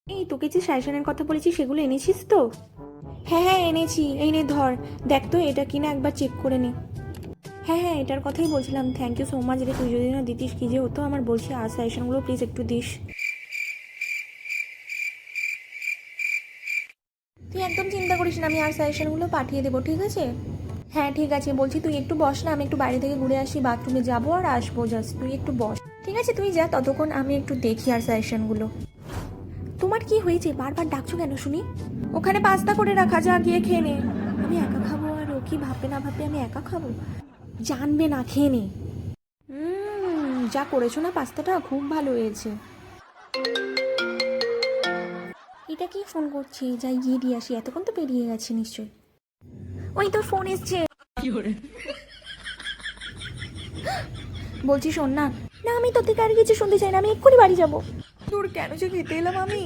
এই তোকে যে সাজেশনের কথা বলেছি সেগুলো এনেছিস তো? হ্যাঁ হ্যাঁ এনেছি, এই নে ধর, দেখ তো এটা কিনা একবার চেক করে নে। হ্যাঁ হ্যাঁ এটার কথাই বলছিলাম, থ্যাংক ইউ সো মাচ রে, তুই যদি না দিতিস কি যে হতো আমার, বলছি আর সাজেশনগুলো প্লিজ একটু দিস। তুই একদম চিন্তা করিস না, আমি আর সাজেশনগুলো পাঠিয়ে দেবো, ঠিক আছে? হ্যাঁ ঠিক আছে, বলছি তুই একটু বস না, আমি একটু বাইরে থেকে ঘুরে আসি, বাথরুমে যাবো আর আসবো, জাস্ট তুই একটু বস। ঠিক আছে তুই যা, ততক্ষণ আমি একটু দেখি আর সাজেশনগুলো। তোমার কি হয়েছে, বারবার ডাকছো কেন শুনি? ওখানে পাস্তা করে রাখা, যা গিয়ে খেয়ে নে। আমি একা খাবো আর ও কি ভাববে না ভাববে আমি একা খাবো? জানবে না, খেয়ে নে। যা করেছো না পাস্তাটা খুব ভালো হয়েছে। এটা কি ফোন করছি, যাই গিয়ে দিয়ে আসি, এতক্ষণ তো পেরিয়ে গেছে নিশ্চয়ই। ওই তোর ফোন এসছে। বলছি শোন না। না আমি তোর থেকে আর কিছু শুনতে চাই না, আমি এক্ষুনি বাড়ি যাবো। তোর কেন যে খেতে এলাম আমি।